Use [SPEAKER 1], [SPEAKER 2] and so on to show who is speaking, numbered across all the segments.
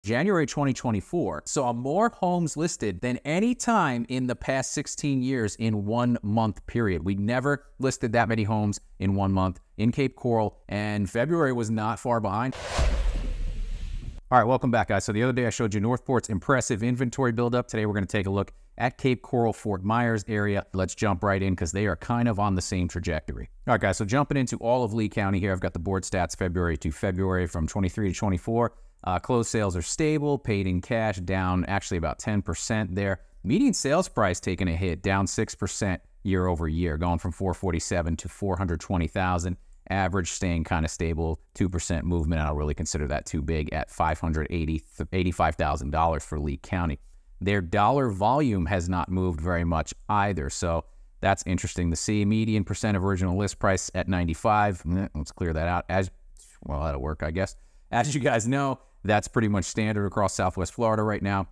[SPEAKER 1] January 2024 saw more homes listed than any time in the past 16 years in 1 month period. We never listed that many homes in 1 month in Cape Coral, and February was not far behind. All right, welcome back, guys. So the other day I showed you Northport's impressive inventory buildup. Today we're going to take a look at Cape Coral, Fort Myers area. Let's jump right in because they are kind of on the same trajectory. All right, guys, so jumping into all of Lee County here, I've got the board stats February to February from 23 to 24. Closed sales are stable, paid in cash down actually about 10% there. Median sales price taking a hit, down 6% year over year, going from 447 to 420,000. Average staying kind of stable, 2% movement. I don't really consider that too big at $585,000 for Lee County. Their dollar volume has not moved very much either, so that's interesting to see. Median percent of original list price at 95. Let's clear that out. Well, that'll work, I guess. As you guys know, that's pretty much standard across Southwest Florida right now.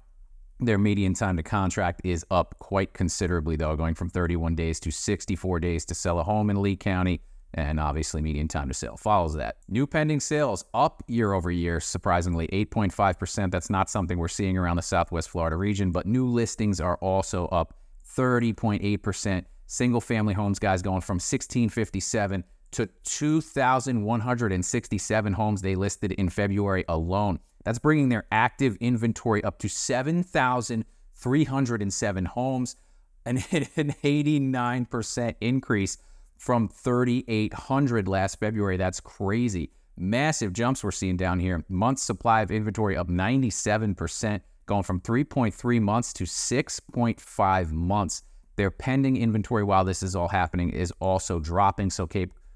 [SPEAKER 1] Their median time to contract is up quite considerably, though, going from 31 days to 64 days to sell a home in Lee County. And obviously, median time to sale follows that. New pending sales up year over year, surprisingly, 8.5%. That's not something we're seeing around the Southwest Florida region, but new listings are also up 30.8%. Single family homes, guys, going from 1,657 to 2,167 homes they listed in February alone. That's bringing their active inventory up to 7,307 homes, an 89% increase from 3,800 last February. That's crazy. Massive jumps we're seeing down here. Months supply of inventory up 97%, going from 3.3 months to 6.5 months. Their pending inventory, while this is all happening, is also dropping. So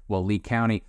[SPEAKER 1] Lee County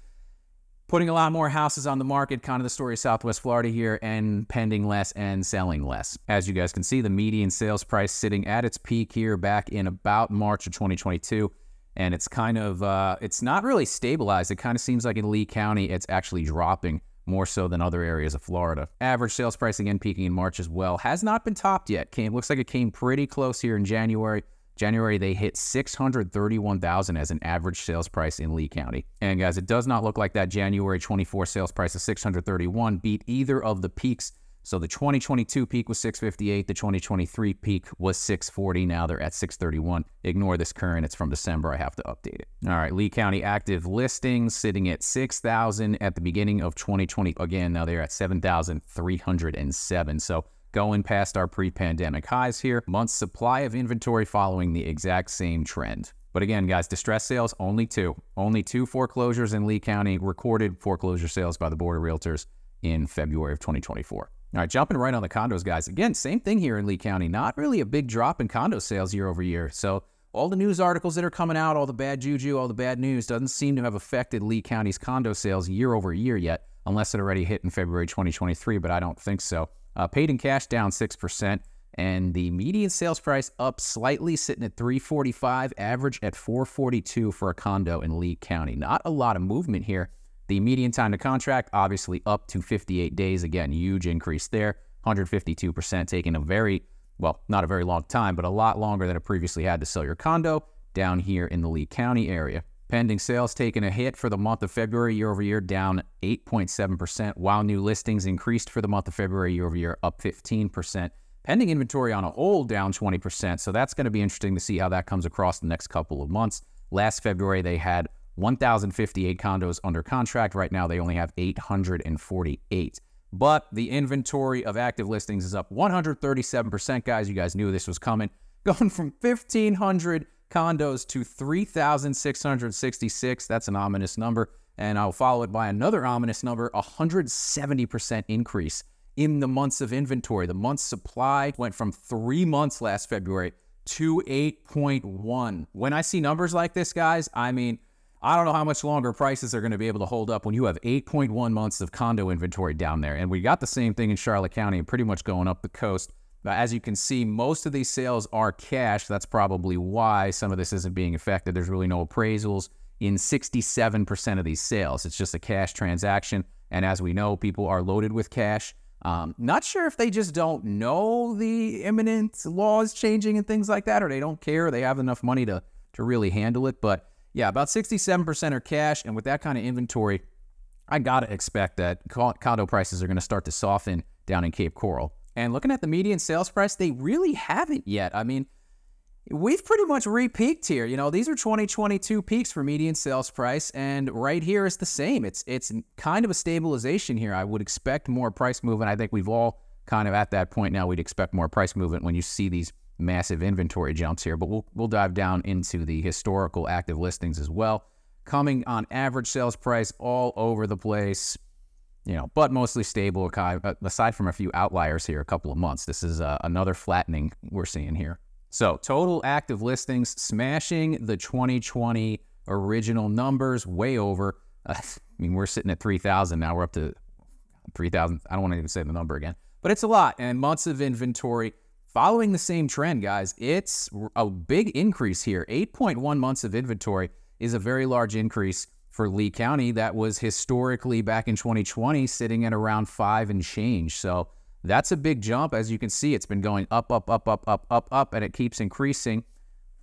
[SPEAKER 1] putting a lot more houses on the market, kind of the story of Southwest Florida here, and pending less and selling less. As you guys can see, the median sales price sitting at its peak here back in about March of 2022. And it's kind of, it's not really stabilized. It kind of seems like in Lee County, it's actually dropping more so than other areas of Florida. Average sales price, again, peaking in March as well. Has not been topped yet. Looks like it came pretty close here in January. January, they hit $631,000 as an average sales price in Lee County. And guys, it does not look like that January 24 sales price of $631 beat either of the peaks. So the 2022 peak was $658. The 2023 peak was $640. Now they're at $631. Ignore this current. It's from December. I have to update it. All right, Lee County active listings sitting at 6,000 at the beginning of 2020. Again, now they're at 7,307. So going past our pre-pandemic highs here. Months supply of inventory following the exact same trend. But again, guys, distress sales, only two. Only two foreclosures in Lee County, recorded foreclosure sales by the Board of Realtors in February of 2024. All right, jumping right on the condos, guys. Again, same thing here in Lee County. Not really a big drop in condo sales year over year. So all the news articles that are coming out, all the bad juju, all the bad news doesn't seem to have affected Lee County's condo sales year over year yet, unless it already hit in February 2023, but I don't think so. Paid in cash down 6%, and the median sales price up slightly, sitting at $345, average at $442 for a condo in Lee County. Not a lot of movement here. The median time to contract, obviously up to 58 days. Again, huge increase there, 152%, taking a very, well, not a very long time, but a lot longer than it previously had to sell your condo down here in the Lee County area. Pending sales taking a hit for the month of February year over year, down 8.7%, while new listings increased for the month of February year over year, up 15%. Pending inventory on a whole down 20%, so that's going to be interesting to see how that comes across the next couple of months. Last February, they had 1,058 condos under contract. Right now, they only have 848. But the inventory of active listings is up 137%, guys. You guys knew this was coming. Going from 1,500 condos to 3,666. That's an ominous number. And I'll follow it by another ominous number, 170% increase in the months of inventory. The month's supply went from 3 months last February to 8.1. When I see numbers like this, guys, I mean, I don't know how much longer prices are going to be able to hold up when you have 8.1 months of condo inventory down there. And we got the same thing in Charlotte County and pretty much going up the coast. As you can see, most of these sales are cash. That's probably why some of this isn't being affected. There's really no appraisals in 67% of these sales. It's just a cash transaction. And as we know, people are loaded with cash. Not sure if they just don't know the imminent laws changing and things like that, or they don't care, or they have enough money to really handle it. But yeah, about 67% are cash. And with that kind of inventory, I got to expect that condo prices are going to start to soften down in Cape Coral. And looking at the median sales price, they really haven't yet. I mean, we've pretty much re-peaked here. You know, these are 2022 peaks for median sales price, and right here is the same. It's kind of a stabilization here. I would expect more price movement. I think we've all kind of at that point now. We'd expect more price movement when you see these massive inventory jumps here. But we'll dive down into the historical active listings as well. Coming on average sales price all over the place, you know, but mostly stable, aside from a few outliers here, a couple of months. This is another flattening we're seeing here. So total active listings smashing the 2020 original numbers, way over. I mean, we're sitting at 3,000 now. We're up to 3,000. I don't want to even say the number again, but it's a lot. And months of inventory following the same trend, guys. It's a big increase here. 8.1 months of inventory is a very large increase for Lee County. That was historically back in 2020 sitting at around 5 and change. So that's a big jump. As you can see, it's been going up, up, up, up, up, up, up, and it keeps increasing.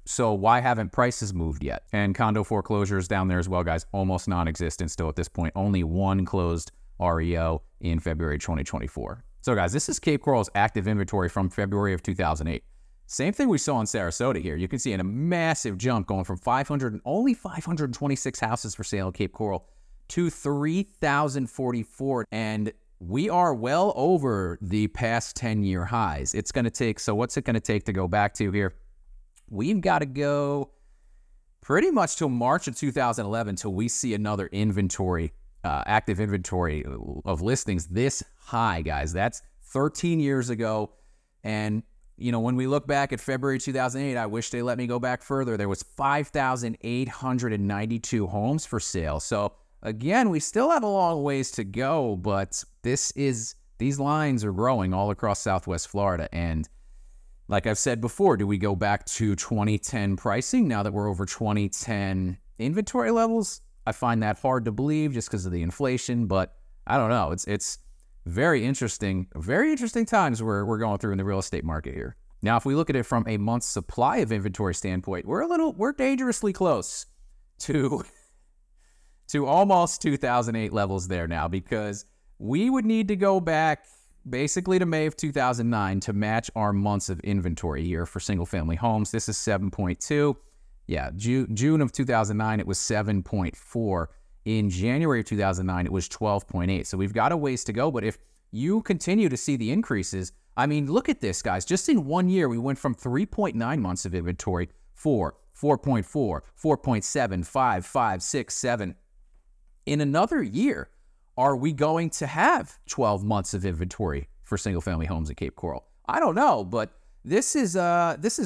[SPEAKER 1] So why haven't prices moved yet? And condo foreclosures down there as well, guys, almost non-existent still at this point. Only one closed REO in February 2024. So guys, this is Cape Coral's active inventory from February of 2008. Same thing we saw in Sarasota here. You can see a massive jump going from only 526 houses for sale in Cape Coral to 3,044. And we are well over the past 10-year highs. It's going to take, so what's it going to take to go back to here? We've got to go pretty much till March of 2011 till we see another inventory, active inventory of listings this high, guys. That's 13 years ago. And you know, when we look back at February 2008, I wish they let me go back further. There was 5,892 homes for sale. So again, we still have a long ways to go, but these lines are growing all across Southwest Florida. And like I've said before, do we go back to 2010 pricing now that we're over 2010 inventory levels? I find that hard to believe just because of the inflation, but I don't know. It's very interesting times we're going through in the real estate market here. Now, if we look at it from a month's supply of inventory standpoint, we're dangerously close to almost 2008 levels there now, because we would need to go back basically to May of 2009 to match our months of inventory here for single family homes. This is 7.2. Yeah, June of 2009, it was 7.4. In January of 2009, it was 12.8. So we've got a ways to go. But if you continue to see the increases, I mean, look at this, guys. Just in 1 year, we went from 3.9 months of inventory, 4, 4.4, 4.7, 5, 5, 6, 7. In another year, are we going to have 12 months of inventory for single-family homes at Cape Coral? I don't know, but this is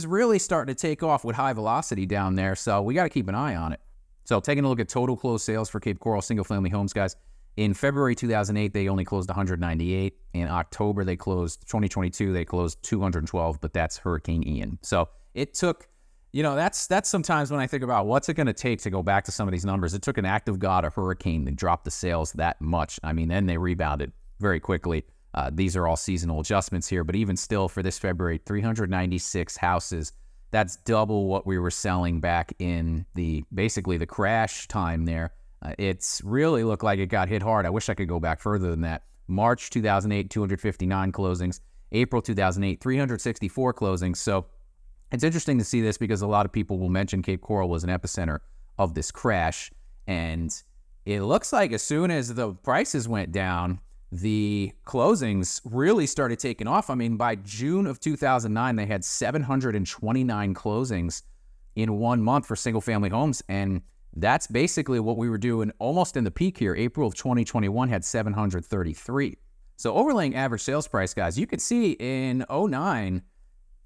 [SPEAKER 1] really starting to take off with high velocity down there. So we got to keep an eye on it. So taking a look at total closed sales for Cape Coral single-family homes, guys. In February 2008, they only closed 198. In October, 2022, they closed 212, but that's Hurricane Ian. So it took, you know, that's sometimes when I think about what's it going to take to go back to some of these numbers. It took an act of God, a hurricane, to drop the sales that much. I mean, then they rebounded very quickly. These are all seasonal adjustments here, but even still for this February, 396 houses. That's double what we were selling back in basically the crash time there. It's really looked like it got hit hard. I wish I could go back further than that. March 2008, 259 closings. April 2008, 364 closings. So it's interesting to see this because a lot of people will mention Cape Coral was an epicenter of this crash. And it looks like as soon as the prices went down, the closings really started taking off. I mean, by June of 2009, they had 729 closings in 1 month for single-family homes, and that's basically what we were doing almost in the peak here. April of 2021 had 733. So overlaying average sales price, guys, you could see in 2009,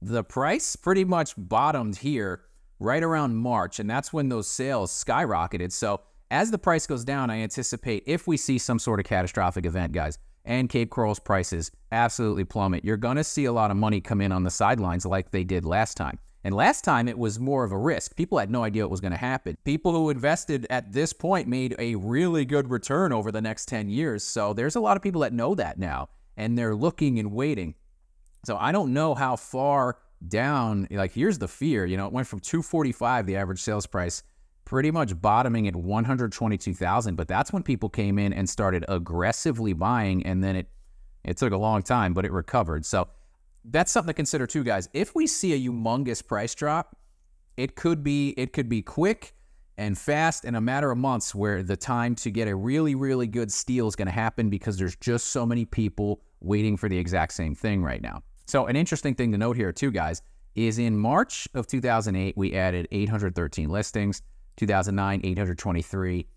[SPEAKER 1] the price pretty much bottomed here right around March, and that's when those sales skyrocketed. So as the price goes down, I anticipate if we see some sort of catastrophic event, guys, and Cape Coral's prices absolutely plummet, you're going to see a lot of money come in on the sidelines like they did last time. And last time, it was more of a risk. People had no idea what was going to happen. People who invested at this point made a really good return over the next 10 years. So there's a lot of people that know that now, and they're looking and waiting. So I don't know how far down, like here's the fear, you know, it went from 245, the average sales price, pretty much bottoming at 122,000, but that's when people came in and started aggressively buying, and then it It took a long time, but it recovered. So that's something to consider too, guys. If we see a humongous price drop, it could be quick and fast in a matter of months, where the time to get a really, really good steal is going to happen because there's just so many people waiting for the exact same thing right now. So an interesting thing to note here too, guys, is in March of 2008, we added 813 listings, 2009, 823,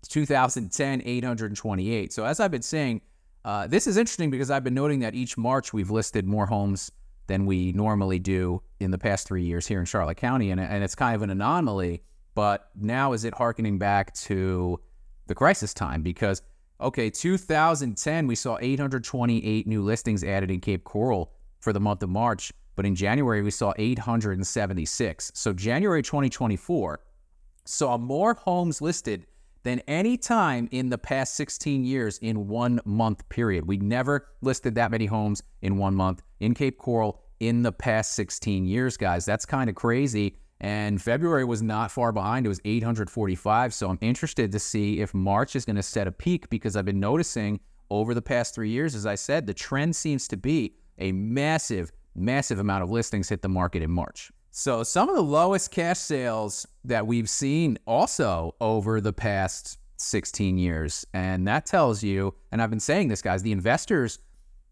[SPEAKER 1] 2010, 828. So as I've been saying, this is interesting because I've been noting that each March we've listed more homes than we normally do in the past 3 years here in Charlotte County, and it's kind of an anomaly. But now is it hearkening back to the crisis time? Because, okay, 2010, we saw 828 new listings added in Cape Coral for the month of March, but in January, we saw 876. So January 2024 saw more homes listed than any time in the past 16 years in 1 month period. We never listed that many homes in 1 month in Cape Coral in the past 16 years, guys. That's kind of crazy. And February was not far behind. It was 845. So I'm interested to see if March is going to set a peak, because I've been noticing over the past 3 years, as I said, the trend seems to be a massive amount of listings hit the market in March. So some of the lowest cash sales that we've seen also over the past 16 years. And that tells you, and I've been saying this, guys, the investors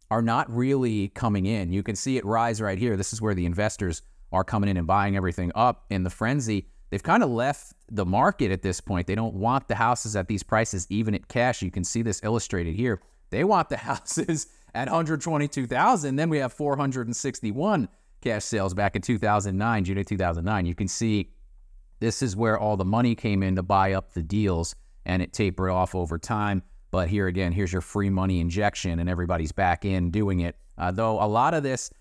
[SPEAKER 1] are not really coming in. You can see it rise right here. This is where the investors are coming in and buying everything up in the frenzy. They've kind of left the market at this point. They don't want the houses at these prices, even at cash. You can see this illustrated here. They want the houses at $122,000. Then we have 461 cash sales back in 2009, June of 2009. You can see this is where all the money came in to buy up the deals, and it tapered off over time. But here again, here's your free money injection, and everybody's back in doing it. Though a lot of this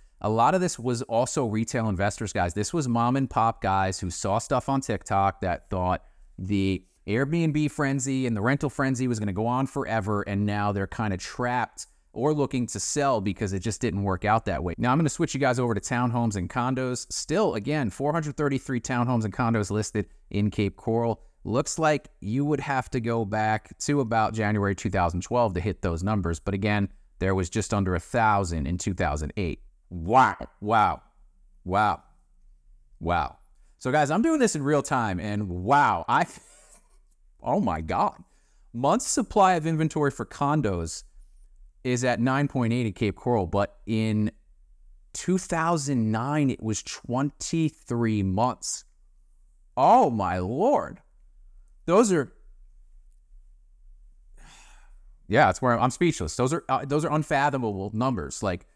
[SPEAKER 1] was also retail investors, guys. This was mom and pop guys who saw stuff on TikTok that thought the Airbnb frenzy and the rental frenzy was going to go on forever, and now they're kind of trapped or looking to sell because it just didn't work out that way. Now I'm going to switch you guys over to townhomes and condos. Still, again, 433 townhomes and condos listed in Cape Coral. Looks like you would have to go back to about January 2012 to hit those numbers. But again, there was just under 1,000 in 2008. Wow. So guys, I'm doing this in real time, and wow, oh my God. Month's supply of inventory for condos is at 9.8 at Cape Coral, but in 2009, it was 23 months. Oh my Lord. Those are, yeah, that's where I'm speechless. Those are unfathomable numbers. Like,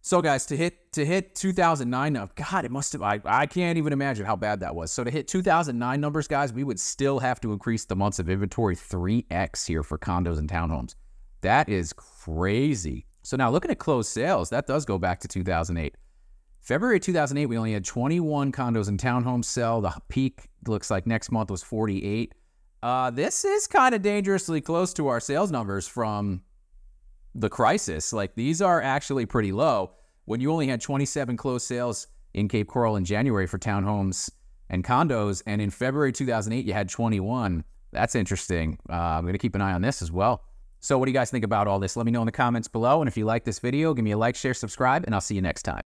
[SPEAKER 1] so guys, to hit 2009 now, God, it must have, I can't even imagine how bad that was. So to hit 2009 numbers, guys, we would still have to increase the months of inventory 3x here for condos and townhomes. That is crazy. So now looking at closed sales, that does go back to 2008. February 2008, we only had 21 condos and townhomes sell. The peak looks like next month was 48. This is kind of dangerously close to our sales numbers from the crisis. Like, these are actually pretty low. When you only had 27 closed sales in Cape Coral in January for townhomes and condos, and in February 2008, you had 21. That's interesting. I'm going to keep an eye on this as well. So what do you guys think about all this? Let me know in the comments below. And if you like this video, give me a like, share, subscribe, and I'll see you next time.